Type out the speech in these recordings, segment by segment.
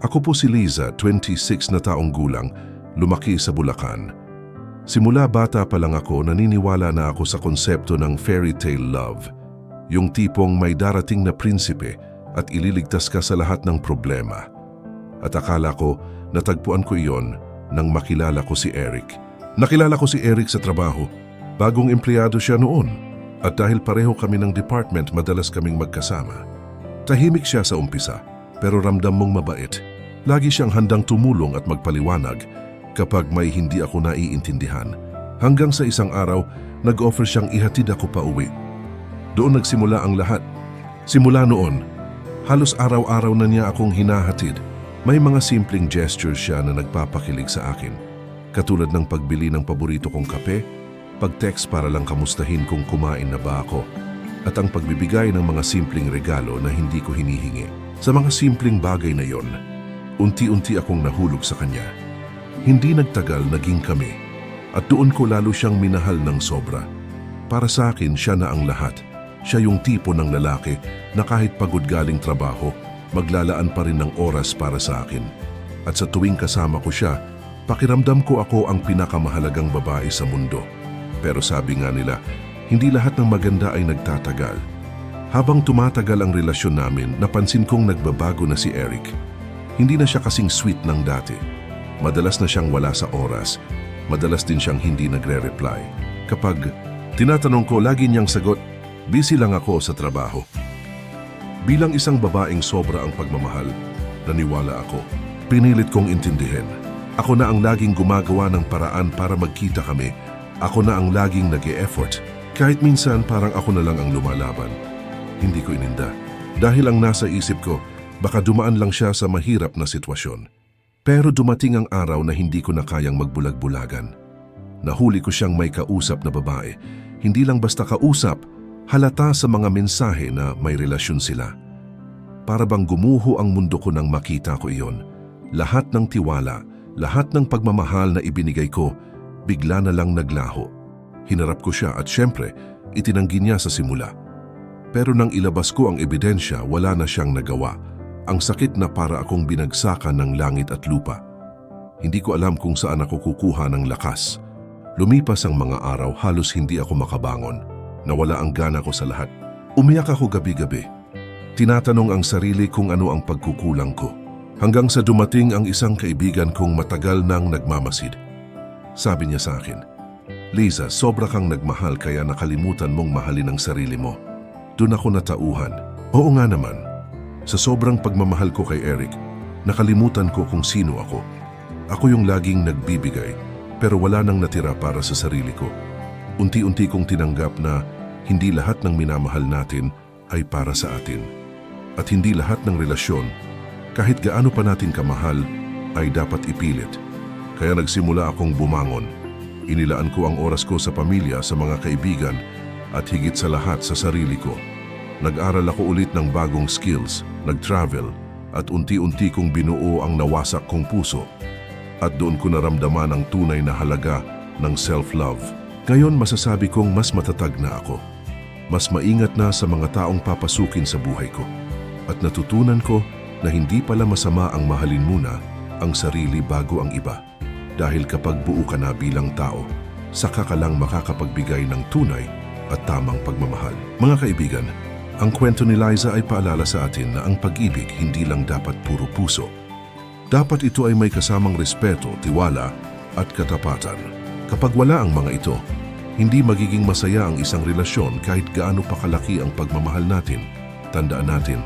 Ako po si Liza, 26 na taong gulang, lumaki sa Bulacan. Simula bata pa lang ako, naniniwala na ako sa konsepto ng fairy tale love. Yung tipong may darating na prinsipe at ililigtas ka sa lahat ng problema. At akala ko, natagpuan ko iyon nang makilala ko si Eric. Nakilala ko si Eric sa trabaho. Bagong empleyado siya noon. At dahil pareho kami ng department, madalas kaming magkasama. Tahimik siya sa umpisa, pero ramdam mong mabait. Lagi siyang handang tumulong at magpaliwanag kapag may hindi ako naiintindihan. Hanggang sa isang araw, nag-offer siyang ihatid ako pa uwi. Doon nagsimula ang lahat. Simula noon, halos araw-araw na niya akong hinahatid. May mga simpleng gestures siya na nagpapakilig sa akin. Katulad ng pagbili ng paborito kong kape, pag-text para lang kamustahin kung kumain na ba ako, at ang pagbibigay ng mga simpleng regalo na hindi ko hinihingi. Sa mga simpleng bagay na yon, unti-unti akong nahulog sa kanya. Hindi nagtagal, naging kami. At doon ko lalo siyang minahal ng sobra. Para sa akin, siya na ang lahat. Siya yung tipo ng lalaki na kahit pagod galing trabaho, maglalaan pa rin ng oras para sa akin. At sa tuwing kasama ko siya, pakiramdam ko ako ang pinakamahalagang babae sa mundo. Pero sabi nga nila, hindi lahat ng maganda ay nagtatagal. Habang tumatagal ang relasyon namin, napansin kong nagbabago na si Eric. Hindi na siya kasing sweet ng dati. Madalas na siyang wala sa oras. Madalas din siyang hindi nagre-reply. Kapag tinatanong ko, lagi niyang sagot, busy lang ako sa trabaho. Bilang isang babaeng sobra ang pagmamahal, naniwala ako. Pinilit kong intindihin. Ako na ang laging gumagawa ng paraan para magkita kami. Ako na ang laging nag-e-effort. Kahit minsan parang ako na lang ang lumalaban. Hindi ko ininda. Dahil ang nasa isip ko, baka dumaan lang siya sa mahirap na sitwasyon. Pero dumating ang araw na hindi ko na kayang magbulag-bulagan. Nahuli ko siyang may kausap na babae. Hindi lang basta kausap, halata sa mga mensahe na may relasyon sila. Para bang gumuho ang mundo ko nang makita ko iyon. Lahat ng tiwala, lahat ng pagmamahal na ibinigay ko, bigla na lang naglaho. Hinarap ko siya at syempre, itinanggi niya sa simula. Pero nang ilabas ko ang ebidensya, wala na siyang nagawa. Ang sakit na para akong binagsakan ng langit at lupa. Hindi ko alam kung saan ako kukuha ng lakas. Lumipas ang mga araw, halos hindi ako makabangon. Nawala ang gana ko sa lahat. Umiyak ako gabi-gabi. Tinatanong ang sarili kung ano ang pagkukulang ko. Hanggang sa dumating ang isang kaibigan kong matagal nang nagmamasid. Sabi niya sa akin, Liza, sobra kang nagmahal kaya nakalimutan mong mahalin ang sarili mo. Doon ako natauhan. Oo nga naman. Sa sobrang pagmamahal ko kay Eric, nakalimutan ko kung sino ako. Ako yung laging nagbibigay, pero wala nang natira para sa sarili ko. Unti-unti kong tinanggap na hindi lahat ng minamahal natin ay para sa atin. At hindi lahat ng relasyon, kahit gaano pa natin kamahal, ay dapat ipilit. Kaya nagsimula akong bumangon. Inilaan ko ang oras ko sa pamilya, sa mga kaibigan, at higit sa lahat sa sarili ko. Nag-aral ako ulit ng bagong skills, nag-travel, at unti-unti kong binuo ang nawasak kong puso. At doon ko naramdaman ang tunay na halaga ng self-love. Ngayon masasabi kong mas matatag na ako. Mas maingat na sa mga taong papasukin sa buhay ko. At natutunan ko na hindi pala masama ang mahalin muna ang sarili bago ang iba. Dahil kapag buo ka na bilang tao, saka ka lang makakapagbigay ng tunay at tamang pagmamahal. Mga kaibigan, ang kwento ni Liza ay paalala sa atin na ang pag-ibig hindi lang dapat puro puso. Dapat ito ay may kasamang respeto, tiwala at katapatan. Kapag wala ang mga ito, hindi magiging masaya ang isang relasyon kahit gaano pa kalaki ang pagmamahal natin. Tandaan natin,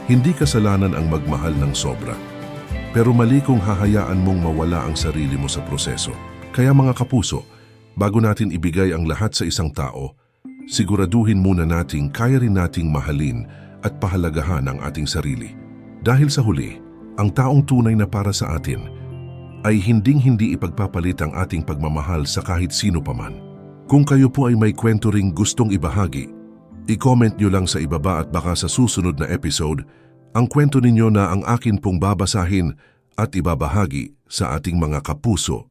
hindi kasalanan ang magmahal ng sobra. Pero mali kung hahayaan mong mawala ang sarili mo sa proseso. Kaya mga kapuso, bago natin ibigay ang lahat sa isang tao, siguraduhin muna nating kaya rin nating mahalin at pahalagahan ang ating sarili. Dahil sa huli, ang taong tunay na para sa atin ay hinding-hindi ipagpapalit ang ating pagmamahal sa kahit sino paman. Kung kayo po ay may kwento ring gustong ibahagi, i-comment nyo lang sa ibaba at baka sa susunod na episode, ang kwento ninyo na ang akin pong babasahin at ibabahagi sa ating mga kapuso